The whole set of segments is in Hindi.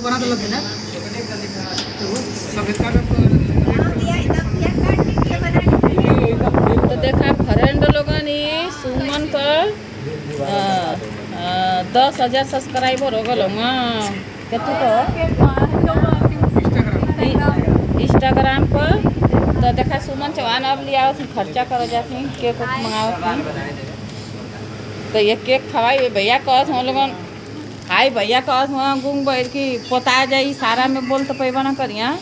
बना तो लग ना तो देखा फ्रेंड लोगन सुमन पर 10,000 सब्सक्राइबर हो गल केतु इंस्टाग्राम पर। तो देखा सुमन चौहान अब लिया खर्चा करो जाती केक मंगाओ। तो ये केक खवाई भैया कहत हम लोगन हाय भैया कहत वहाँ गुंग बैठ की पोता जाई सारा में बोल तो पैबा ना करिया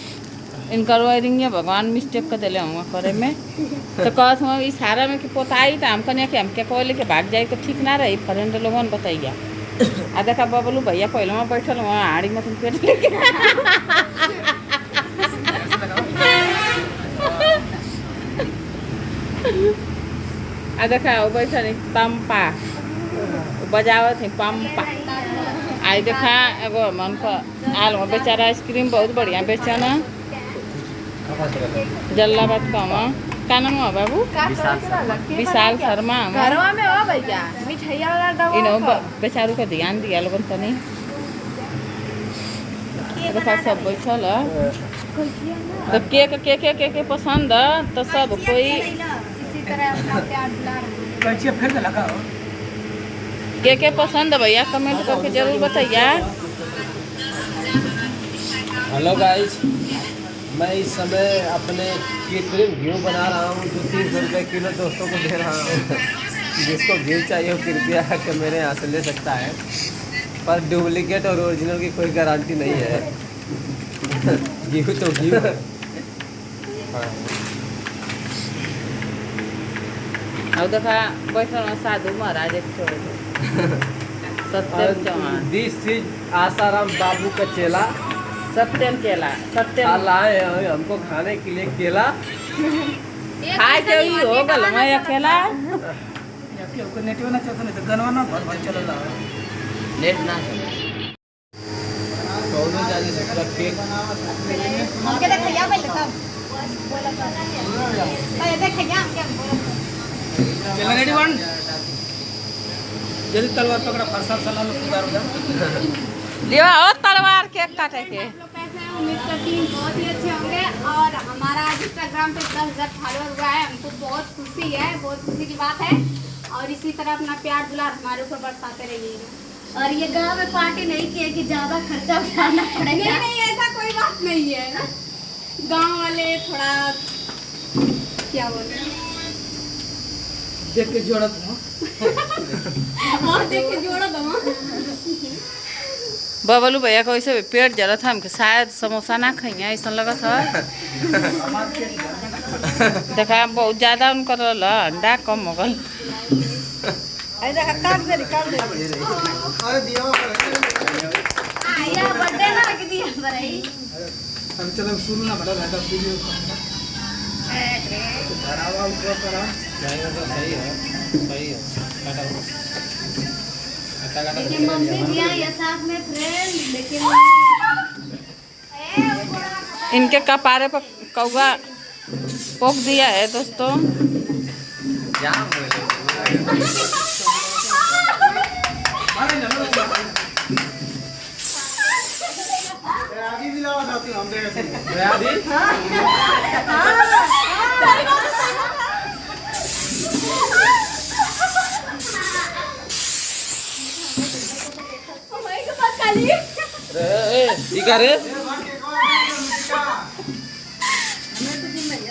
इनकर वायरिंग भगवान मिस्टेक कर दिले हम करे में। तो कहत हुआ इस सारा में कि पोताई तो हम कनिया कि हम क्या कहले कि भाग जाए तो ठीक ना रही फ्रेंड लोगन बताइया। आ देखा बबलू भैया पहले में बैठल वहाँ आड़ी मत पेट लेके आ देखा वो बैठल पंपा बजावत है पंपा। आई देखा एगो मन को आल बेचारा आइसक्रीम बहुत बढ़िया बेचा ना जल्लाबाद का नाम हो बाबू विशाल शर्मा में हो भैया मिठाइया वाला बेचारू का ध्यान दिया लोगन तनी। देखा सब बैठल तो केक के के पसंद तो सब कोई इसी तरह अपना प्यार दुलार फिर लगाओ के पसंद भैया कमेंट करके जरूर बताइए। हेलो गाइस, मैं इस समय अपने कृत्रिम घी बना रहा हूँ जो 300 रुपये किलो दोस्तों को दे रहा हूँ। जिसको घी चाहिए वो कृपया कि मेरे यहाँ से ले सकता है, पर डुप्लीकेट और ओरिजिनल की कोई गारंटी नहीं है। घी तो घी है। और देखा बैठल साधु महाराज एक सत्यम चौहान दिस इज आसाराम बाबू का चेला सत्यम चेला सत्यम लाए हैं हमको खाने के लिए केला। खाए के ही हो गल मैं अकेला नेट ना चलता नहीं तो गनवा ना भर भर चलला नेट ना दोनों जाने से केक हमके देख भैया पहले तब बोला पहले देख भैया हम क्या बोला चला रेडी वन जल्दी तलवार पकड़ा फरसा सलाम उतार उधर लियो और तलवार केक काटे के कैसे हैं उम्मीद करती हूँ बहुत ही अच्छे होंगे। और हमारा आज इंस्टाग्राम पे 10,000 फॉलोअर हुआ है, हमको बहुत खुशी है, बहुत खुशी की बात है। और इसी तरह अपना प्यार दुलार हमारे ऊपर बरसाते रहिएगा। और ये गांव में पार्टी नहीं की है कि ज्यादा खर्चा उठाना पड़ेगा। नहीं ऐसा कोई बात नहीं है ना, गाँव वाले थोड़ा क्या बोले देख के जोड़त हूँ और देख के जोड़ा दमा बबलू भैया को वैसे पेट जला था हमके शायद समोसा ना खाइए ऐसा लगा था। देखा बहुत ज्यादा उनका अंडा कम हो गई। अरे दिया आया बर्थडे ना रख दिया बराई। हम चलो शुरू ना बड़ा रहता वीडियो धरावा ऊपर करा जाएगा तो सही है काटा लेकिन मम्मी जी आई साथ में फ्रेंड लेकिन इनके कपारे पर कौवा पोक दिया है दोस्तों। आगे भी लगा जाती हम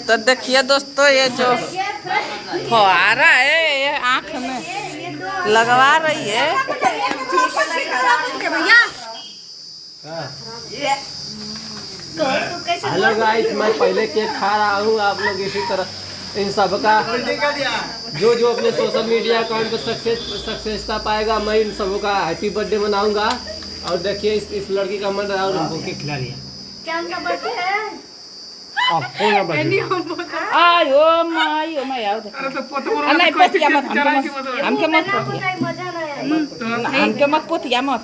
तो देखिए दोस्तों ये जो फुहारा है ये आँख में लगवा रही है। हेलो गाइस, मैं पहले केक खा रहा हूँ, आप लोग इसी तरह इन सब का जो अपने सोशल मीडिया अकाउंट पर सक्सेसता पाएगा मैं इन सबों का हैप्पी बर्थडे मनाऊंगा। और देखिए इस लड़की का मन रहा और हमको केक खिला लिया। क्या उनका बर्थडे है? आयो माय आओ अरे तो पोता नहीं पोतिया मत हमके मत पोतिया मजा ना है। हमके मत पोतिया मत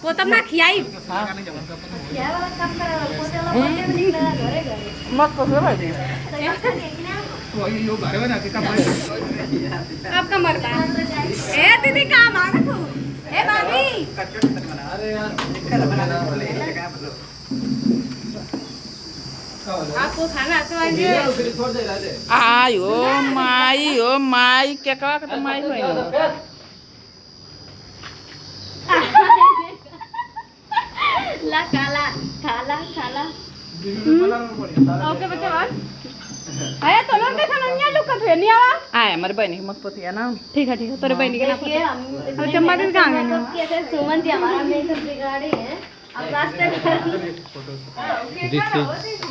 पोता ना खियाई क्या वाला काम कर रहा है? पोते वाला बर्थडे में नहीं लगा घरे घरे। मत पोतिया भाई सही बात है ना? कोई यो घर में ना कितना आपका मरता है। ए दीदी कहाँ मांगा तू? ए भाभी अरे यार आपको खाना तो आइए छोड़ दे रहे आयो माई के का तो माई होई ला काला खाला खाला ओके बच्चे बात अरे तो लोग कैसा नन्या लुकत है नहीं आवा आए हमारे बहन की मत पोतिया ना ठीक है तेरे बहन के नाम देखिए हम अब चम्मा दिन कहाँ गए मेकअप किए थे सुमन जी हमारा मेकअप बिगाड़ी है अब रास्ते में दिस इज